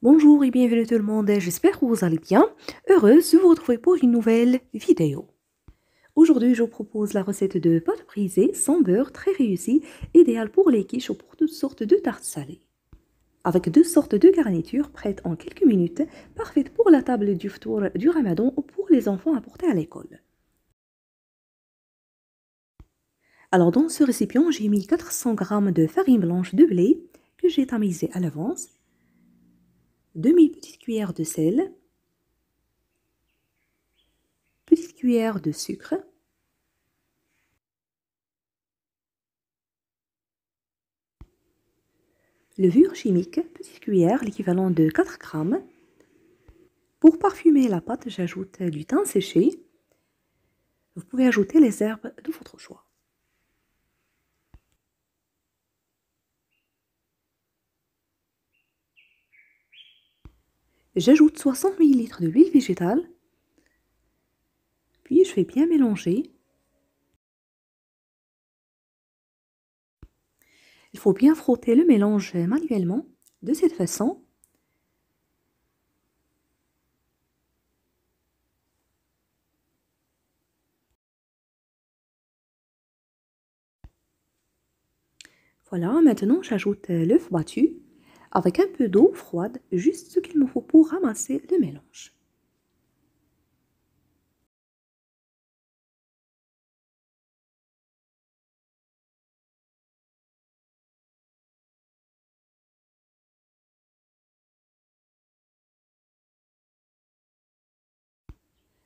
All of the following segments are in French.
Bonjour et bienvenue tout le monde, j'espère que vous allez bien. Heureuse de vous retrouver pour une nouvelle vidéo. Aujourd'hui, je vous propose la recette de pâte brisée sans beurre, très réussie, idéale pour les quiches ou pour toutes sortes de tartes salées. Avec deux sortes de garnitures prêtes en quelques minutes, parfaites pour la table du ftour du ramadan ou pour les enfants à porter à l'école. Alors dans ce récipient, j'ai mis 400 g de farine blanche de blé que j'ai tamisée à l'avance, demi petite cuillère de sel, petite cuillère de sucre, levure chimique, petite cuillère, l'équivalent de 4 g. Pour parfumer la pâte, j'ajoute du thym séché. Vous pouvez ajouter les herbes de votre choix. J'ajoute 60 ml de l'huile végétale. Puis je fais bien mélanger. Il faut bien frotter le mélange manuellement, de cette façon. Voilà, maintenant j'ajoute l'œuf battu avec un peu d'eau froide, juste ce qu'il me faut pour ramasser le mélange.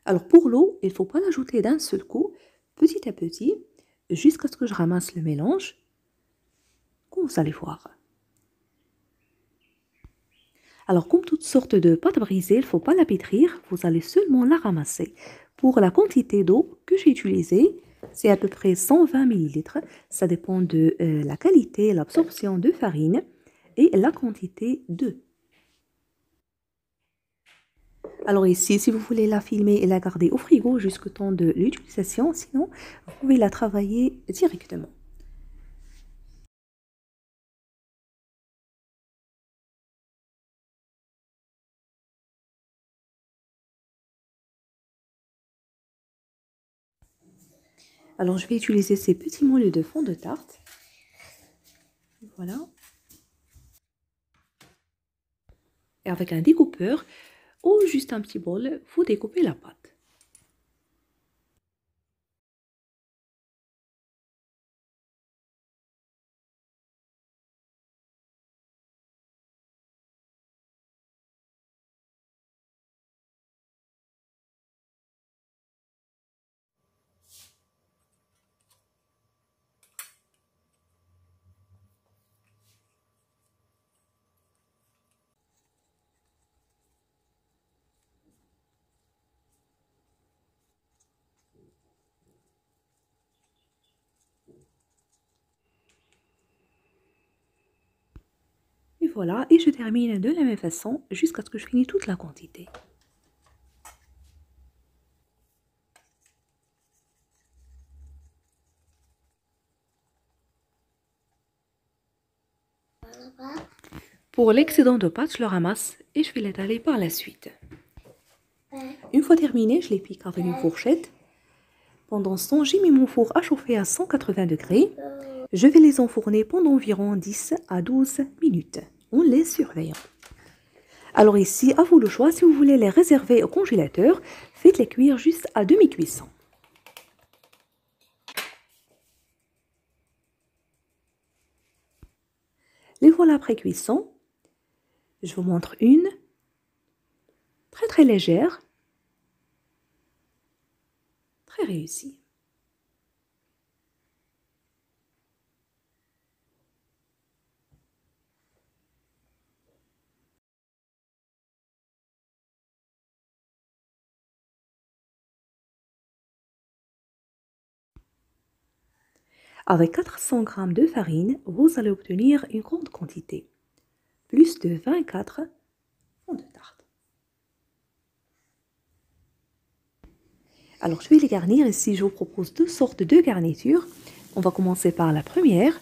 Alors pour l'eau, il ne faut pas l'ajouter d'un seul coup, petit à petit, jusqu'à ce que je ramasse le mélange, comme vous allez voir. Alors comme toutes sortes de pâtes brisées, il ne faut pas la pétrir, vous allez seulement la ramasser. Pour la quantité d'eau que j'ai utilisée, c'est à peu près 120 ml. Ça dépend de la qualité, l'absorption de farine et la quantité d'œufs. Alors ici, si vous voulez la filmer et la garder au frigo jusqu'au temps de l'utilisation, sinon vous pouvez la travailler directement. Alors je vais utiliser ces petits moulins de fond de tarte. Voilà. Et avec un découpeur ou juste un petit bol, vous découpez la pâte. Et voilà, et je termine de la même façon jusqu'à ce que je finisse toute la quantité. Pour l'excédent de pâte, je le ramasse et je vais l'étaler par la suite. Une fois terminé, je les pique avec une fourchette. Pendant ce temps, j'ai mis mon four à chauffer à 180 degrés. Je vais les enfourner pendant environ 10 à 12 minutes, en les surveillant. Alors ici, à vous le choix, si vous voulez les réserver au congélateur, faites-les cuire juste à demi-cuisson. Les voilà après cuisson. Je vous montre une, très très légère, très réussie. Avec 400 g de farine, vous allez obtenir une grande quantité, plus de 24 fonds de tarte. Alors je vais les garnir. Ici je vous propose deux sortes de garnitures. On va commencer par la première.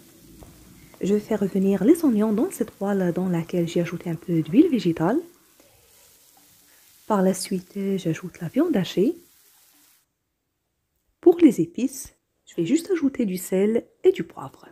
Je vais faire revenir les oignons dans cette poêle dans laquelle j'ai ajouté un peu d'huile végétale. Par la suite, j'ajoute la viande hachée. Pour les épices, je vais juste ajouter du sel et du poivre.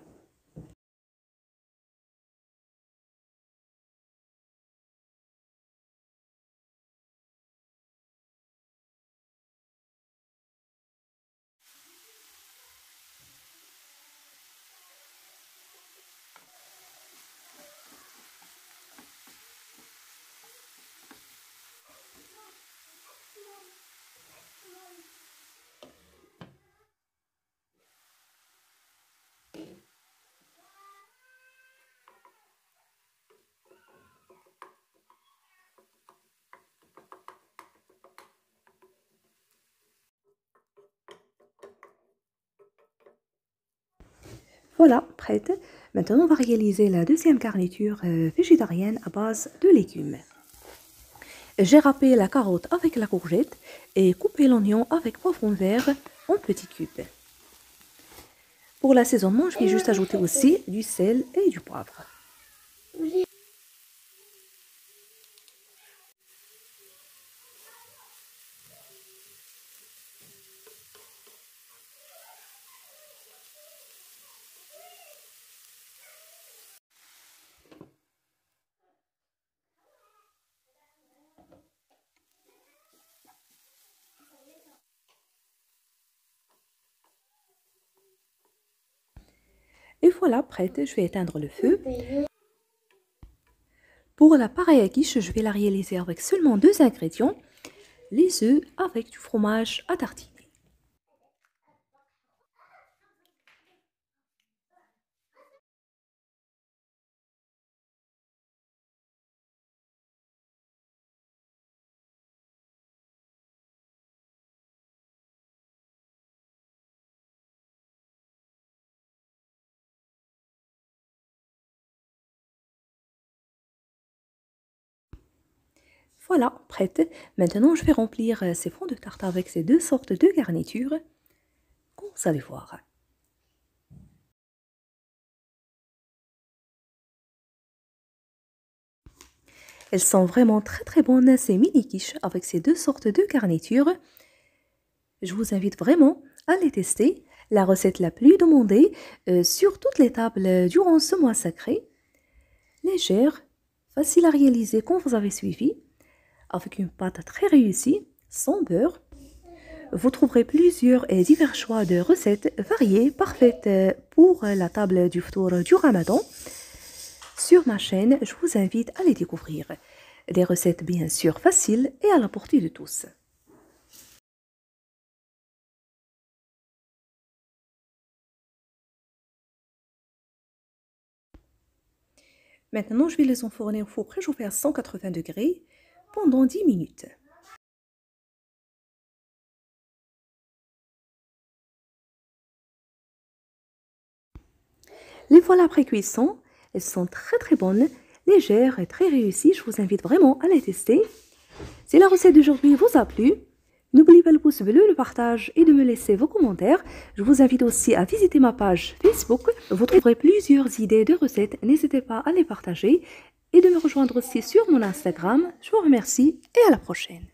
Voilà, prête. Maintenant, on va réaliser la deuxième garniture végétarienne à base de légumes. J'ai râpé la carotte avec la courgette et coupé l'oignon avec poivron vert en petits cubes. Pour l'assaisonnement, je vais juste ajouter aussi du sel et du poivre. Et voilà, prête, je vais éteindre le feu. Pour la pareille à quiche, je vais la réaliser avec seulement 2 ingrédients, les œufs avec du fromage à tartiner. Voilà, prête. Maintenant, je vais remplir ces fonds de tarte avec ces 2 sortes de garnitures, comme vous allez voir. Elles sont vraiment très bonnes, ces mini quiches avec ces 2 sortes de garnitures. Je vous invite vraiment à les tester. La recette la plus demandée sur toutes les tables durant ce mois sacré. Légère, facile à réaliser quand vous avez suivi, avec une pâte très réussie, sans beurre. Vous trouverez plusieurs et divers choix de recettes variées, parfaites pour la table du ftour du Ramadan. Sur ma chaîne, je vous invite à les découvrir. Des recettes bien sûr faciles et à la portée de tous. Maintenant, je vais les enfourner au four préchauffé à 180 degrés pendant 10 minutes. Les voilà après cuisson. Elles sont très bonnes, légères et très réussies. Je vous invite vraiment à les tester. Si la recette d'aujourd'hui vous a plu, n'oubliez pas le pouce bleu, le partage et de me laisser vos commentaires. Je vous invite aussi à visiter ma page Facebook. Vous trouverez plusieurs idées de recettes. N'hésitez pas à les partager et de me rejoindre aussi sur mon Instagram. Je vous remercie et à la prochaine.